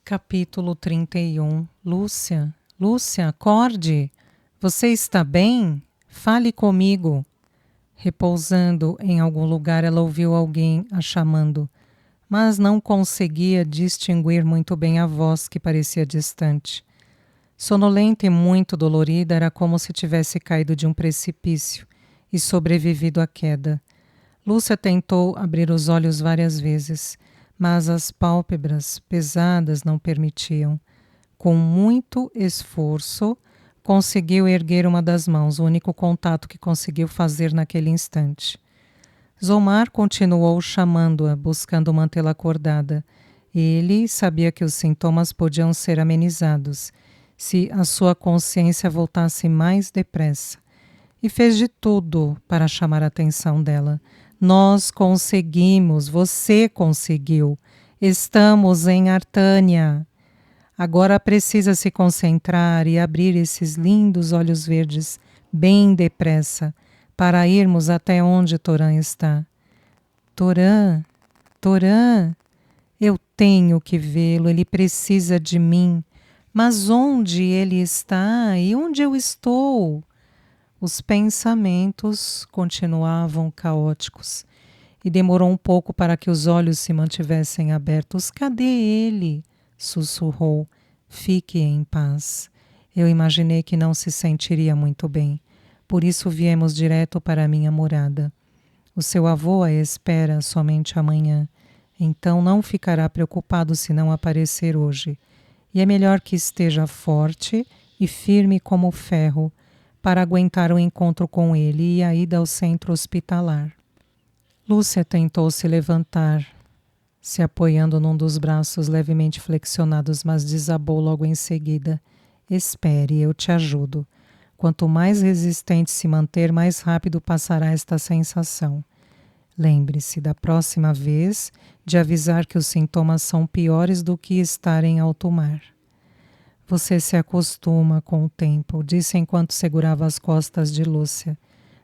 Capítulo 31. Lúcia, Lúcia, acorde! Você está bem? Fale comigo. Repousando em algum lugar, ela ouviu alguém a chamando, mas não conseguia distinguir muito bem a voz que parecia distante. Sonolenta e muito dolorida, era como se tivesse caído de um precipício e sobrevivido à queda. Lúcia tentou abrir os olhos várias vezes, mas as pálpebras pesadas não permitiam. Com muito esforço, conseguiu erguer uma das mãos, o único contato que conseguiu fazer naquele instante. Zomar continuou chamando-a, buscando mantê-la acordada. Ele sabia que os sintomas podiam ser amenizados se a sua consciência voltasse mais depressa, e fez de tudo para chamar a atenção dela. Nós conseguimos, você conseguiu. Estamos em Artânia. Agora precisa se concentrar e abrir esses lindos olhos verdes bem depressa para irmos até onde Torã está. Torã, Torã, eu tenho que vê-lo, ele precisa de mim. Mas onde ele está e onde eu estou? Os pensamentos continuavam caóticos e demorou um pouco para que os olhos se mantivessem abertos. Cadê ele? Sussurrou. Fique em paz. Eu imaginei que não se sentiria muito bem. Por isso viemos direto para a minha morada. O seu avô a espera somente amanhã. Então não ficará preocupado se não aparecer hoje. E é melhor que esteja forte e firme como ferro para aguentar o encontro com ele e a ida ao centro hospitalar. Lúcia tentou se levantar, se apoiando num dos braços levemente flexionados, mas desabou logo em seguida. Espere, eu te ajudo. Quanto mais resistente se manter, mais rápido passará esta sensação. Lembre-se da próxima vez de avisar que os sintomas são piores do que estar em alto mar. Você se acostuma com o tempo, disse enquanto segurava as costas de Lúcia,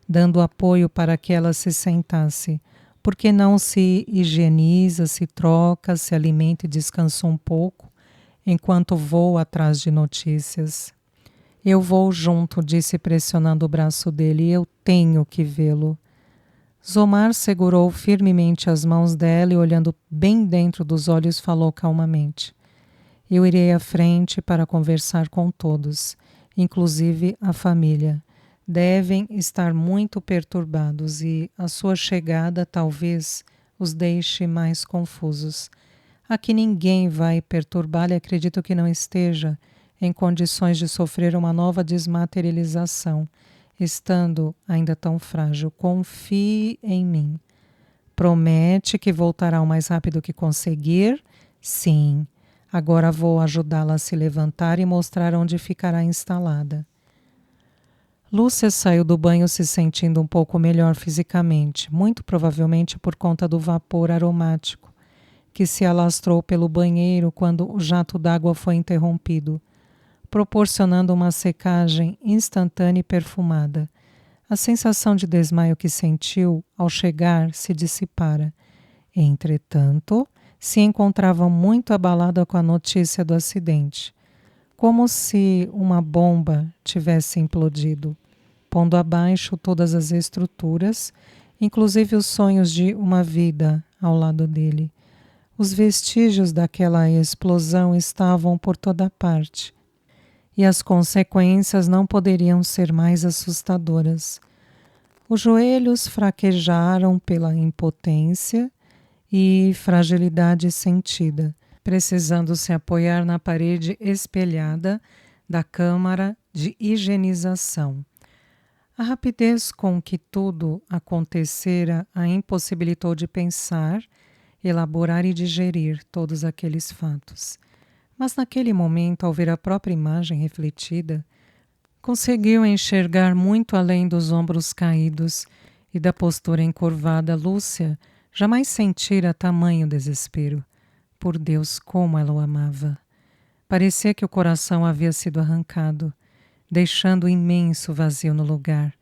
dando apoio para que ela se sentasse. Por que não se higieniza, se troca, se alimenta e descansa um pouco, enquanto vou atrás de notícias? Eu vou junto, disse pressionando o braço dele, eu tenho que vê-lo. Zomar segurou firmemente as mãos dela e, olhando bem dentro dos olhos, falou calmamente. Eu irei à frente para conversar com todos, inclusive a família. Devem estar muito perturbados e a sua chegada talvez os deixe mais confusos. Aqui ninguém vai perturbá-la e acredito que não esteja em condições de sofrer uma nova desmaterialização, estando ainda tão frágil. Confie em mim. Promete que voltará o mais rápido que conseguir? Sim. Agora vou ajudá-la a se levantar e mostrar onde ficará instalada. Lúcia saiu do banho se sentindo um pouco melhor fisicamente, muito provavelmente por conta do vapor aromático que se alastrou pelo banheiro quando o jato d'água foi interrompido, proporcionando uma secagem instantânea e perfumada. A sensação de desmaio que sentiu ao chegar se dissipara. Entretanto, se encontrava muito abalada com a notícia do acidente, como se uma bomba tivesse implodido, pondo abaixo todas as estruturas, inclusive os sonhos de uma vida ao lado dele. Os vestígios daquela explosão estavam por toda parte, e as consequências não poderiam ser mais assustadoras. Os joelhos fraquejaram pela impotência e fragilidade sentida, precisando se apoiar na parede espelhada da câmara de higienização. A rapidez com que tudo acontecera a impossibilitou de pensar, elaborar e digerir todos aqueles fatos. Mas naquele momento, ao ver a própria imagem refletida, conseguiu enxergar muito além dos ombros caídos e da postura encurvada. Lúcia jamais sentira tamanho desespero. Por Deus, como ela o amava! Parecia que o coração havia sido arrancado, deixando um imenso vazio no lugar.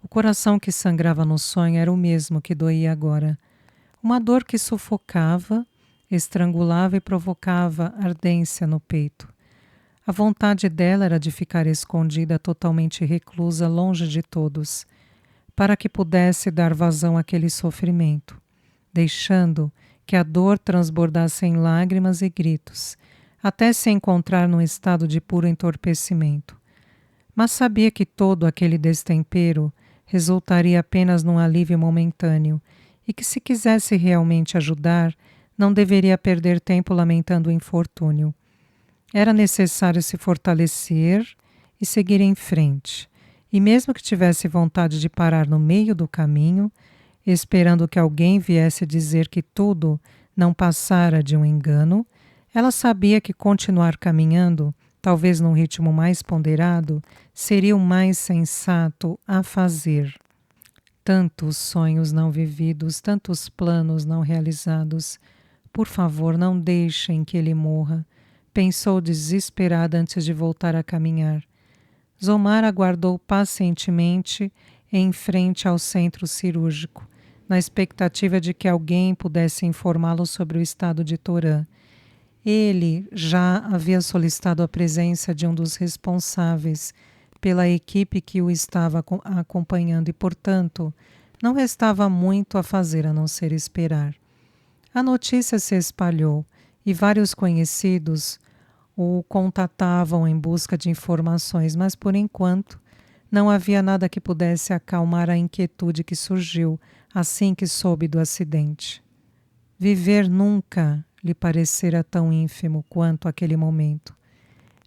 O coração que sangrava no sonho era o mesmo que doía agora. Uma dor que sufocava, estrangulava e provocava ardência no peito. A vontade dela era de ficar escondida, totalmente reclusa, longe de todos, para que pudesse dar vazão àquele sofrimento, deixando que a dor transbordasse em lágrimas e gritos, até se encontrar num estado de puro entorpecimento. Mas sabia que todo aquele destempero resultaria apenas num alívio momentâneo e que, se quisesse realmente ajudar, não deveria perder tempo lamentando o infortúnio. Era necessário se fortalecer e seguir em frente, e mesmo que tivesse vontade de parar no meio do caminho, esperando que alguém viesse dizer que tudo não passara de um engano, ela sabia que continuar caminhando, talvez num ritmo mais ponderado, seria o mais sensato a fazer. Tantos sonhos não vividos, tantos planos não realizados. Por favor, não deixem que ele morra, pensou desesperada antes de voltar a caminhar. Zomar aguardou pacientemente em frente ao centro cirúrgico, na expectativa de que alguém pudesse informá-lo sobre o estado de Torã. Ele já havia solicitado a presença de um dos responsáveis pela equipe que o estava acompanhando e, portanto, não restava muito a fazer a não ser esperar. A notícia se espalhou e vários conhecidos o contatavam em busca de informações, mas por enquanto não havia nada que pudesse acalmar a inquietude que surgiu assim que soube do acidente. Viver nunca lhe parecera tão ínfimo quanto aquele momento.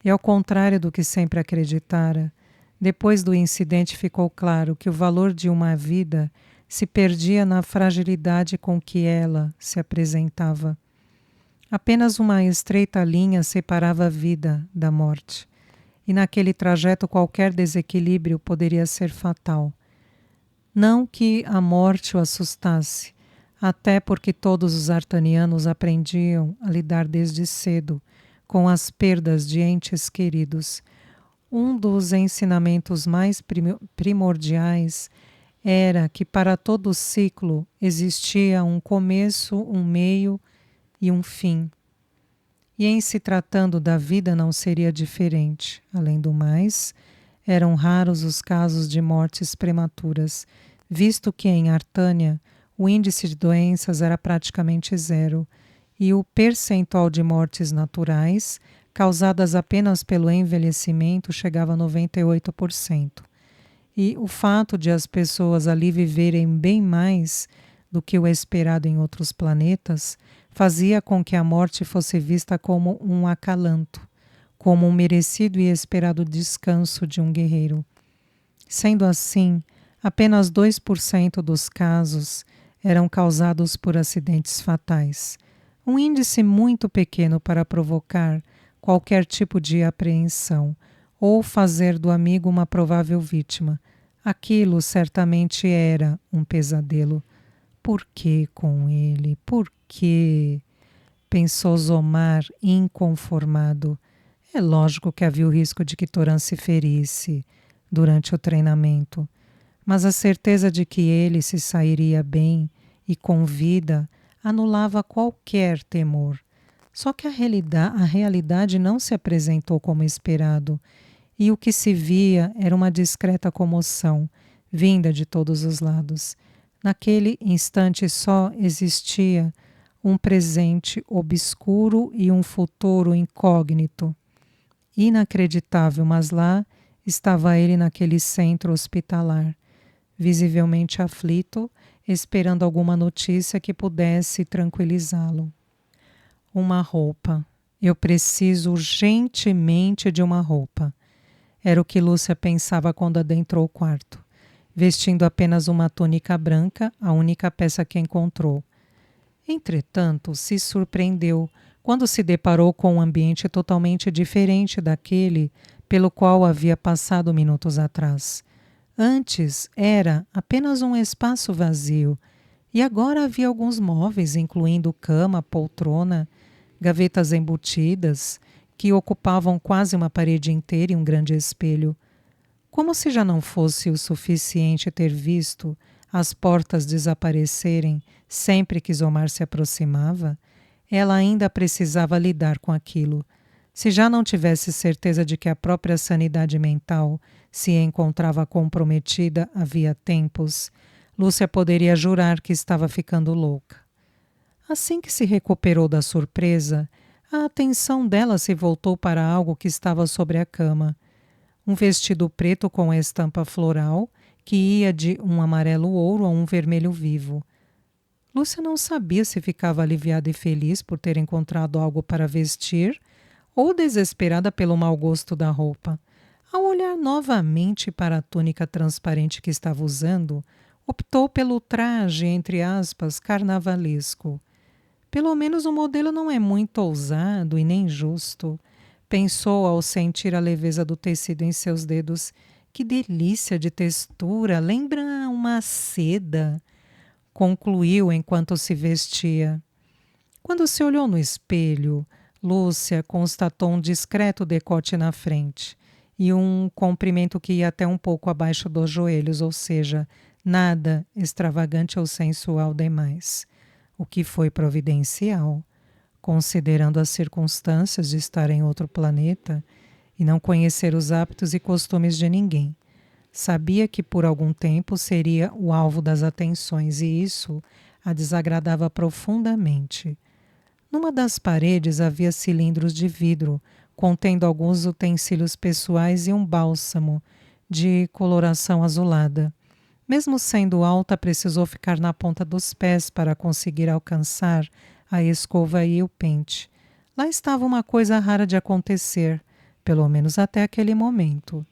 E ao contrário do que sempre acreditara, depois do incidente ficou claro que o valor de uma vida se perdia na fragilidade com que ela se apresentava. Apenas uma estreita linha separava a vida da morte, e naquele trajeto qualquer desequilíbrio poderia ser fatal. Não que a morte o assustasse, até porque todos os artanianos aprendiam a lidar desde cedo com as perdas de entes queridos. Um dos ensinamentos mais primordiais era que para todo ciclo existia um começo, um meio e um fim. E em se tratando da vida não seria diferente. Além do mais, eram raros os casos de mortes prematuras, visto que em Artânia o índice de doenças era praticamente zero e o percentual de mortes naturais, causadas apenas pelo envelhecimento, chegava a 98%. E o fato de as pessoas ali viverem bem mais do que o esperado em outros planetas fazia com que a morte fosse vista como um acalanto, como um merecido e esperado descanso de um guerreiro. Sendo assim, apenas 2% dos casos eram causados por acidentes fatais, um índice muito pequeno para provocar qualquer tipo de apreensão ou fazer do amigo uma provável vítima. Aquilo certamente era um pesadelo. Por que com ele? Por quê? Pensou Zomar, inconformado. É lógico que havia o risco de que Toran se ferisse durante o treinamento, mas a certeza de que ele se sairia bem e com vida anulava qualquer temor. Só que a realidade não se apresentou como esperado, e o que se via era uma discreta comoção, vinda de todos os lados. Naquele instante só existia um presente obscuro e um futuro incógnito. Inacreditável, mas lá estava ele naquele centro hospitalar, visivelmente aflito, esperando alguma notícia que pudesse tranquilizá-lo. Uma roupa. Eu preciso urgentemente de uma roupa. Era o que Lúcia pensava quando adentrou o quarto, vestindo apenas uma túnica branca, a única peça que encontrou. Entretanto, se surpreendeu quando se deparou com um ambiente totalmente diferente daquele pelo qual havia passado minutos atrás. Antes era apenas um espaço vazio, e agora havia alguns móveis, incluindo cama, poltrona, gavetas embutidas, que ocupavam quase uma parede inteira e um grande espelho. Como se já não fosse o suficiente ter visto as portas desaparecerem sempre que Zomar se aproximava, ela ainda precisava lidar com aquilo. Se já não tivesse certeza de que a própria sanidade mental se encontrava comprometida havia tempos, Lúcia poderia jurar que estava ficando louca. Assim que se recuperou da surpresa, a atenção dela se voltou para algo que estava sobre a cama. Um vestido preto com a estampa floral, que ia de um amarelo ouro a um vermelho vivo. Lúcia não sabia se ficava aliviada e feliz por ter encontrado algo para vestir ou desesperada pelo mau gosto da roupa. Ao olhar novamente para a túnica transparente que estava usando, optou pelo traje, entre aspas, carnavalesco. Pelo menos o modelo não é muito ousado e nem justo, pensou ao sentir a leveza do tecido em seus dedos. Que delícia de textura, lembra uma seda, concluiu enquanto se vestia. Quando se olhou no espelho, Lúcia constatou um discreto decote na frente e um comprimento que ia até um pouco abaixo dos joelhos, ou seja, nada extravagante ou sensual demais, o que foi providencial, considerando as circunstâncias de estar em outro planeta e não conhecer os hábitos e costumes de ninguém. Sabia que por algum tempo seria o alvo das atenções e isso a desagradava profundamente. Numa das paredes havia cilindros de vidro, contendo alguns utensílios pessoais e um bálsamo, de coloração azulada. Mesmo sendo alta, precisou ficar na ponta dos pés para conseguir alcançar a escova e o pente. Lá estava uma coisa rara de acontecer, pelo menos até aquele momento.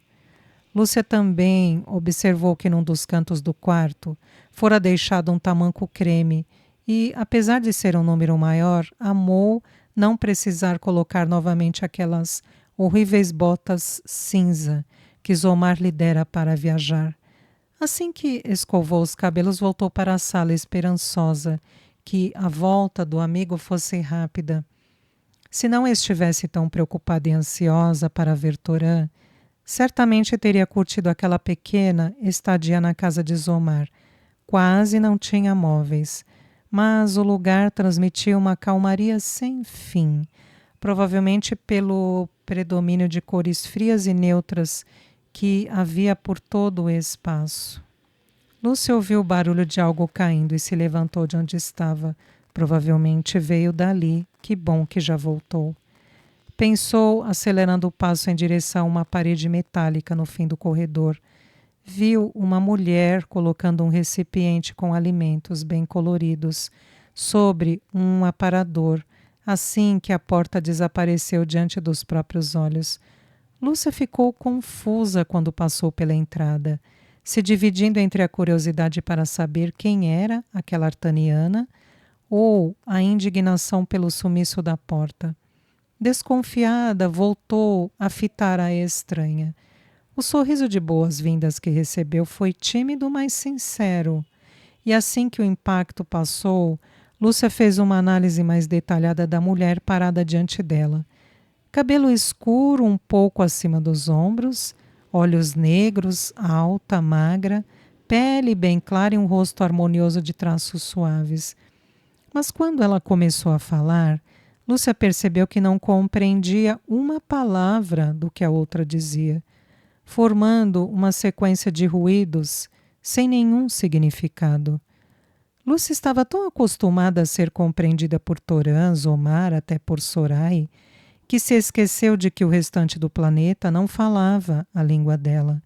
Lúcia também observou que num dos cantos do quarto fora deixado um tamanco creme e, apesar de ser um número maior, amou não precisar colocar novamente aquelas horríveis botas cinza que Zomar lhe dera para viajar. Assim que escovou os cabelos, voltou para a sala esperançosa que a volta do amigo fosse rápida. Se não estivesse tão preocupada e ansiosa para ver Torã, certamente teria curtido aquela pequena estadia na casa de Zomar. Quase não tinha móveis, mas o lugar transmitia uma calmaria sem fim, provavelmente pelo predomínio de cores frias e neutras que havia por todo o espaço. Lúcia ouviu o barulho de algo caindo e se levantou de onde estava. Provavelmente veio dali. Que bom que já voltou. Pensou, acelerando o passo em direção a uma parede metálica no fim do corredor. Viu uma mulher colocando um recipiente com alimentos bem coloridos sobre um aparador, assim que a porta desapareceu diante dos próprios olhos. Lúcia ficou confusa quando passou pela entrada, se dividindo entre a curiosidade para saber quem era aquela artaniana ou a indignação pelo sumiço da porta. Desconfiada, voltou a fitar a estranha. O sorriso de boas-vindas que recebeu foi tímido, mas sincero. E assim que o impacto passou, Lúcia fez uma análise mais detalhada da mulher parada diante dela. Cabelo escuro um pouco acima dos ombros, olhos negros, alta, magra, pele bem clara e um rosto harmonioso de traços suaves. Mas quando ela começou a falar, Lúcia percebeu que não compreendia uma palavra do que a outra dizia, formando uma sequência de ruídos sem nenhum significado. Lúcia estava tão acostumada a ser compreendida por Torã, Zomar, até por Sorai, que se esqueceu de que o restante do planeta não falava a língua dela.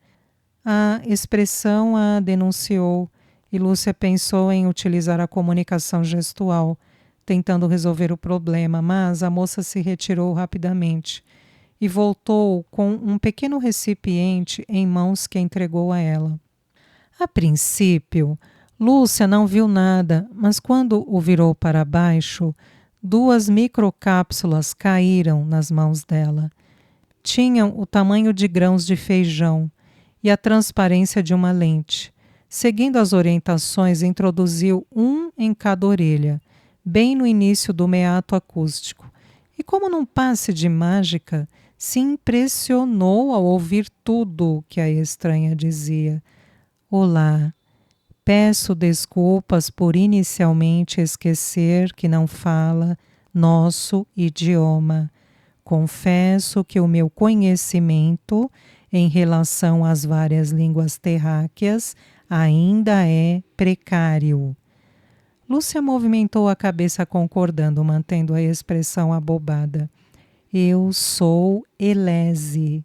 A expressão a denunciou e Lúcia pensou em utilizar a comunicação gestual, tentando resolver o problema, mas a moça se retirou rapidamente e voltou com um pequeno recipiente em mãos que entregou a ela. A princípio, Lúcia não viu nada, mas quando o virou para baixo, 2 microcápsulas caíram nas mãos dela. Tinham o tamanho de grãos de feijão e a transparência de uma lente. Seguindo as orientações, introduziu um em cada orelha, bem no início do meato acústico. E como num passe de mágica, se impressionou ao ouvir tudo o que a estranha dizia. Olá. Peço desculpas por inicialmente esquecer que não fala nosso idioma. Confesso que o meu conhecimento em relação às várias línguas terráqueas ainda é precário. Lúcia movimentou a cabeça concordando, mantendo a expressão abobada. Eu sou Elese,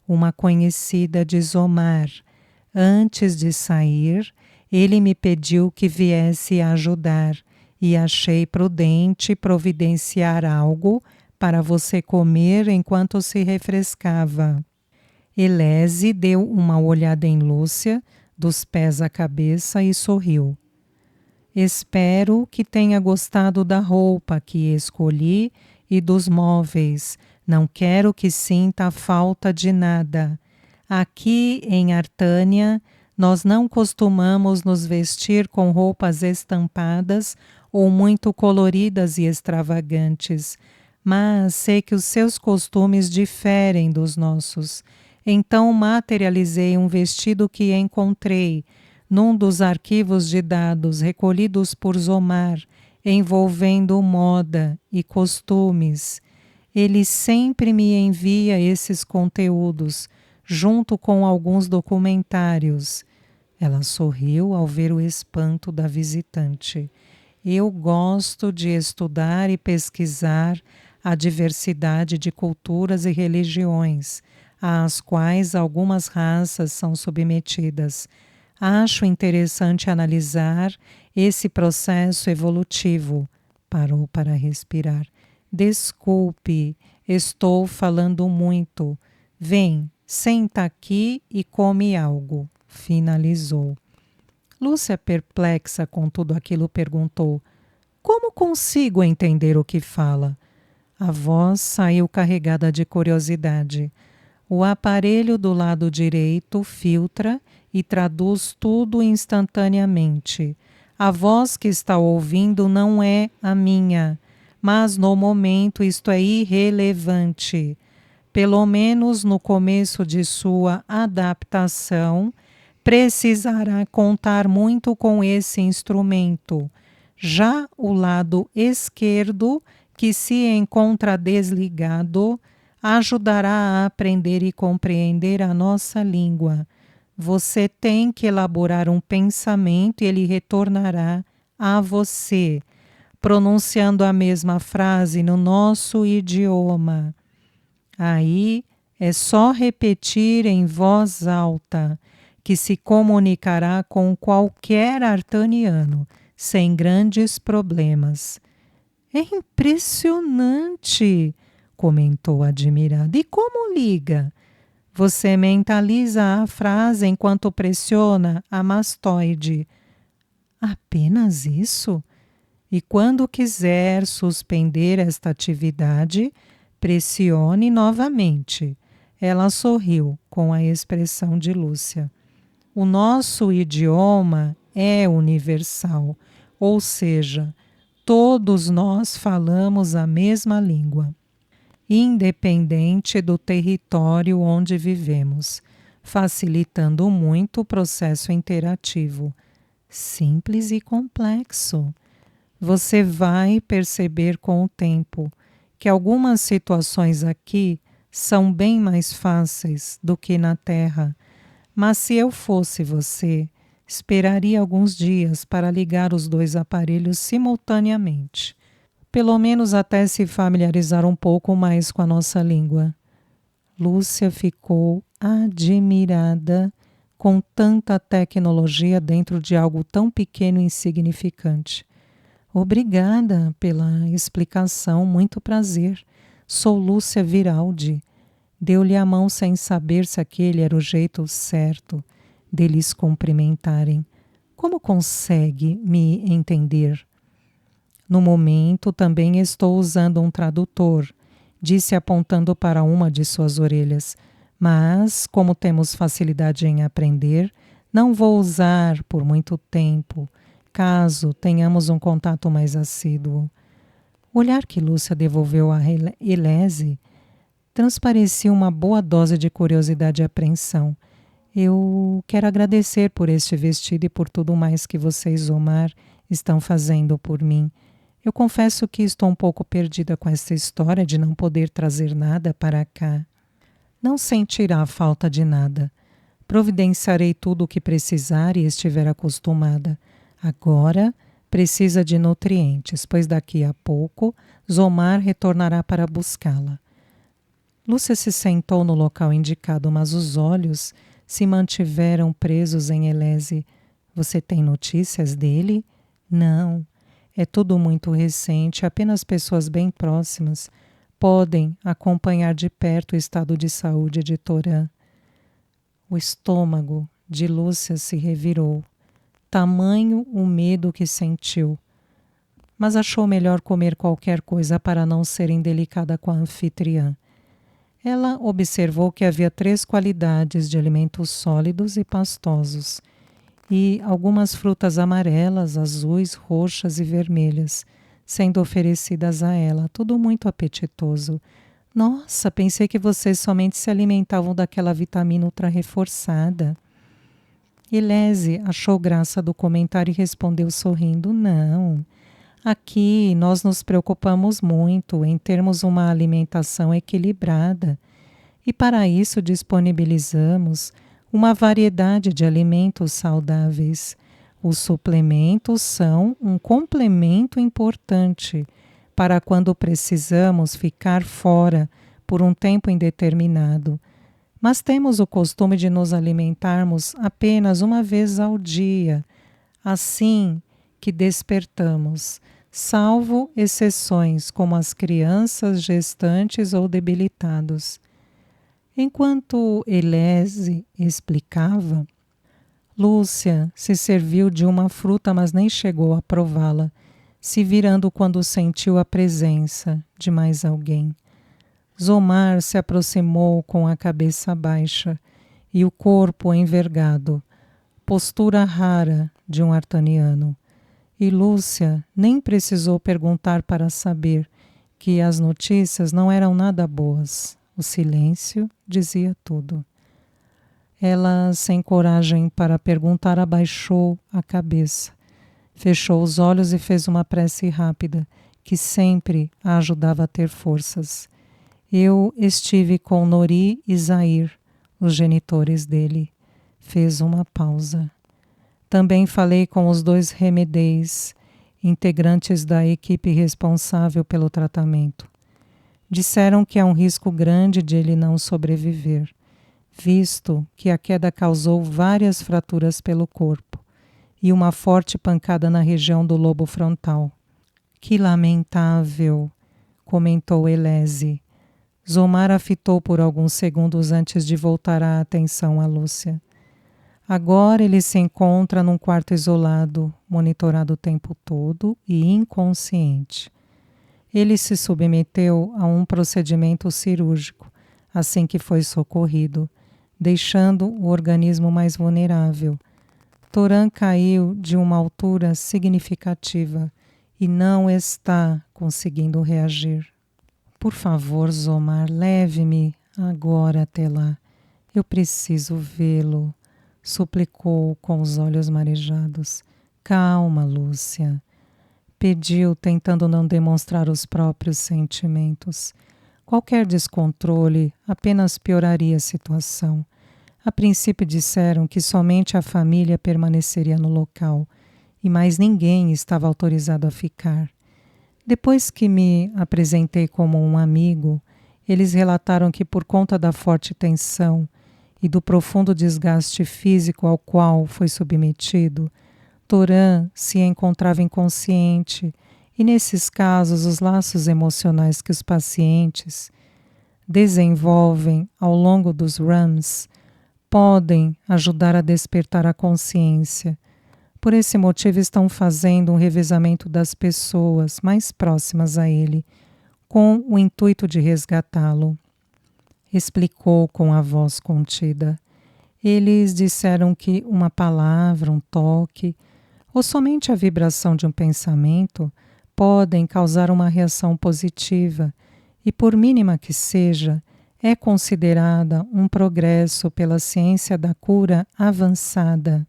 uma conhecida de Zomar. Antes de sair, ele me pediu que viesse ajudar e achei prudente providenciar algo para você comer enquanto se refrescava. Elese deu uma olhada em Lúcia, dos pés à cabeça, e sorriu. Espero que tenha gostado da roupa que escolhi e dos móveis. Não quero que sinta a falta de nada. Aqui em Artânia, nós não costumamos nos vestir com roupas estampadas ou muito coloridas e extravagantes, mas sei que os seus costumes diferem dos nossos. Então materializei um vestido que encontrei num dos arquivos de dados recolhidos por Zomar, envolvendo moda e costumes. Ele sempre me envia esses conteúdos, junto com alguns documentários. Ela sorriu ao ver o espanto da visitante. Eu gosto de estudar e pesquisar a diversidade de culturas e religiões, às quais algumas raças são submetidas. Acho interessante analisar esse processo evolutivo. Parou para respirar. Desculpe, estou falando muito. Vem, senta aqui e come algo. Finalizou. Lúcia, perplexa com tudo aquilo, perguntou: como consigo entender o que fala? A voz saiu carregada de curiosidade. O aparelho do lado direito filtra e traduz tudo instantaneamente. A voz que está ouvindo não é a minha, mas no momento isto é irrelevante. Pelo menos no começo de sua adaptação, precisará contar muito com esse instrumento. Já o lado esquerdo, que se encontra desligado, ajudará a aprender e compreender a nossa língua. Você tem que elaborar um pensamento e ele retornará a você, pronunciando a mesma frase no nosso idioma. Aí é só repetir em voz alta, que se comunicará com qualquer artaniano, sem grandes problemas. É impressionante, comentou admirada. E como liga? Você mentaliza a frase enquanto pressiona a mastoide. Apenas isso? E quando quiser suspender esta atividade, pressione novamente. Ela sorriu com a expressão de Lúcia. O nosso idioma é universal, ou seja, todos nós falamos a mesma língua, independente do território onde vivemos, facilitando muito o processo interativo. Simples e complexo. Você vai perceber com o tempo que algumas situações aqui são bem mais fáceis do que na Terra, mas se eu fosse você, esperaria alguns dias para ligar os dois aparelhos simultaneamente. Pelo menos até se familiarizar um pouco mais com a nossa língua. Lúcia ficou admirada com tanta tecnologia dentro de algo tão pequeno e insignificante. Obrigada pela explicação, muito prazer. Sou Lúcia Viraldi. Deu-lhe a mão sem saber se aquele era o jeito certo deles cumprimentarem. Como consegue me entender? No momento, também estou usando um tradutor, disse apontando para uma de suas orelhas. Mas, como temos facilidade em aprender, não vou usar por muito tempo, caso tenhamos um contato mais assíduo. O olhar que Lúcia devolveu a Elese transparecia uma boa dose de curiosidade e apreensão. Eu quero agradecer por este vestido e por tudo mais que vocês, Zomar, estão fazendo por mim. Eu confesso que estou um pouco perdida com essa história de não poder trazer nada para cá. Não sentirá falta de nada. Providenciarei tudo o que precisar e estiver acostumada. Agora precisa de nutrientes, pois daqui a pouco Zomar retornará para buscá-la. Lúcia se sentou no local indicado, mas os olhos se mantiveram presos em Elese. Você tem notícias dele? Não. É tudo muito recente, apenas pessoas bem próximas podem acompanhar de perto o estado de saúde de Torã. O estômago de Lúcia se revirou. Tamanho o medo que sentiu. Mas achou melhor comer qualquer coisa para não ser indelicada com a anfitriã. Ela observou que havia 3 qualidades de alimentos sólidos e pastosos, e algumas frutas amarelas, azuis, roxas e vermelhas, sendo oferecidas a ela, tudo muito apetitoso. Nossa, pensei que vocês somente se alimentavam daquela vitamina ultra reforçada. Elese achou graça do comentário e respondeu sorrindo, não. Aqui nós nos preocupamos muito em termos uma alimentação equilibrada e para isso disponibilizamos uma variedade de alimentos saudáveis. Os suplementos são um complemento importante para quando precisamos ficar fora por um tempo indeterminado. Mas temos o costume de nos alimentarmos apenas uma vez ao dia, assim que despertamos, salvo exceções como as crianças, gestantes ou debilitados. Enquanto Elese explicava, Lúcia se serviu de uma fruta, mas nem chegou a prová-la, se virando quando sentiu a presença de mais alguém. Zomar se aproximou com a cabeça baixa e o corpo envergado, postura rara de um artaniano. E Lúcia nem precisou perguntar para saber que as notícias não eram nada boas. O silêncio dizia tudo. Ela, sem coragem para perguntar, abaixou a cabeça, fechou os olhos e fez uma prece rápida, que sempre a ajudava a ter forças. Eu estive com Nori e Zair, os genitores dele. Fez uma pausa. Também falei com os 2 remedeis, integrantes da equipe responsável pelo tratamento. Disseram que há um risco grande de ele não sobreviver, visto que a queda causou várias fraturas pelo corpo e uma forte pancada na região do lobo frontal. Que lamentável, comentou Elese. Zomar a fitou por alguns segundos antes de voltar a atenção a Lúcia. Agora ele se encontra num quarto isolado, monitorado o tempo todo e inconsciente. Ele se submeteu a um procedimento cirúrgico assim que foi socorrido, deixando o organismo mais vulnerável. Torã caiu de uma altura significativa e não está conseguindo reagir. Por favor, Zomar, leve-me agora até lá. Eu preciso vê-lo, suplicou com os olhos marejados. Calma, Lúcia, pediu, tentando não demonstrar os próprios sentimentos. Qualquer descontrole apenas pioraria a situação. A princípio disseram que somente a família permaneceria no local e mais ninguém estava autorizado a ficar. Depois que me apresentei como um amigo, eles relataram que por conta da forte tensão e do profundo desgaste físico ao qual foi submetido, Torã se encontrava inconsciente e, nesses casos, os laços emocionais que os pacientes desenvolvem ao longo dos REMs podem ajudar a despertar a consciência. Por esse motivo, estão fazendo um revezamento das pessoas mais próximas a ele, com o intuito de resgatá-lo. Explicou com a voz contida. Eles disseram que uma palavra, um toque, ou somente a vibração de um pensamento podem causar uma reação positiva e, por mínima que seja, é considerada um progresso pela ciência da cura avançada.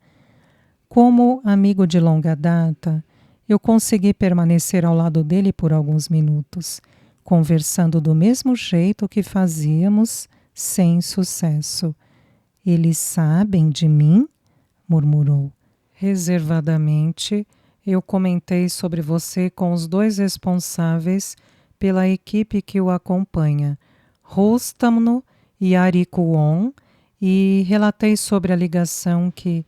Como amigo de longa data, Eu consegui permanecer ao lado dele por alguns minutos, conversando do mesmo jeito que fazíamos, sem sucesso. Eles sabem de mim? Murmurou. Reservadamente, eu comentei sobre você com os dois responsáveis pela equipe que o acompanha, Rustamno e Arikuon, e relatei sobre a ligação que...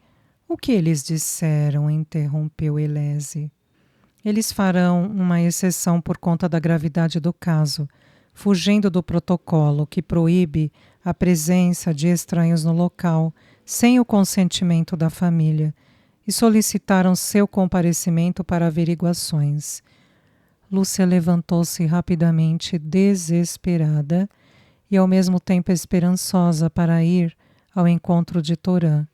O que eles disseram? Interrompeu Elese. Eles farão uma exceção por conta da gravidade do caso, fugindo do protocolo que proíbe a presença de estranhos no local, sem o consentimento da família, e solicitaram seu comparecimento para averiguações. Lúcia levantou-se rapidamente, desesperada e ao mesmo tempo esperançosa para ir ao encontro de Torã.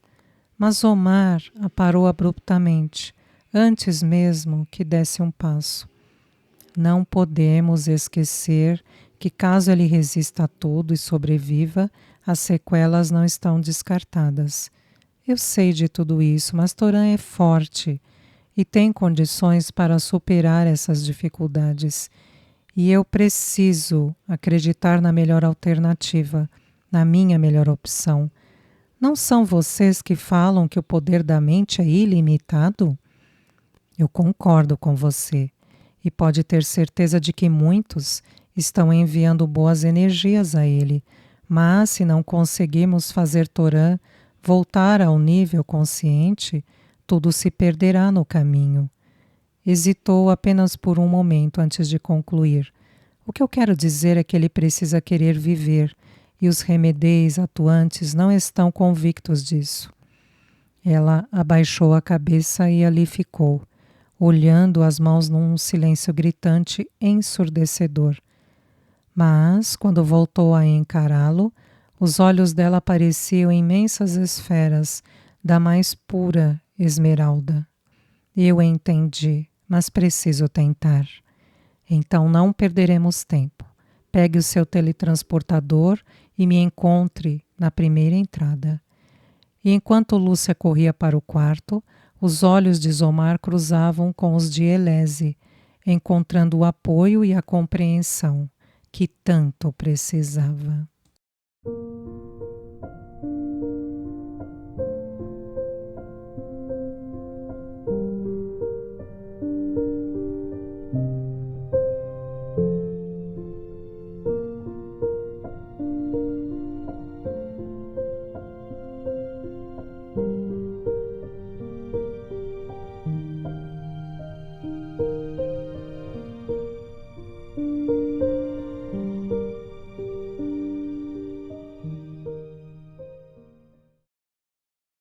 Mas Omar a parou abruptamente, antes mesmo que desse um passo. Não podemos esquecer que, caso ele resista a tudo e sobreviva, as sequelas não estão descartadas. Eu sei de tudo isso, mas Torã é forte e tem condições para superar essas dificuldades. E eu preciso acreditar na melhor alternativa, na minha melhor opção. Não são vocês que falam que o poder da mente é ilimitado? Eu concordo com você. E pode ter certeza de que muitos estão enviando boas energias a ele. Mas se não conseguirmos fazer Torã voltar ao nível consciente, tudo se perderá no caminho. Hesitou apenas por um momento antes de concluir. O que eu quero dizer é que ele precisa querer viver, e os remedeis atuantes não estão convictos disso. Ela abaixou a cabeça e ali ficou, olhando as mãos num silêncio gritante, ensurdecedor. Mas, quando voltou a encará-lo, os olhos dela pareciam imensas esferas da mais pura esmeralda. Eu entendi, mas preciso tentar. Então não perderemos tempo. Pegue o seu teletransportador e me encontre na primeira entrada. E enquanto Lúcia corria para o quarto, os olhos de Zomar cruzavam com os de Elese, encontrando o apoio e a compreensão que tanto precisava.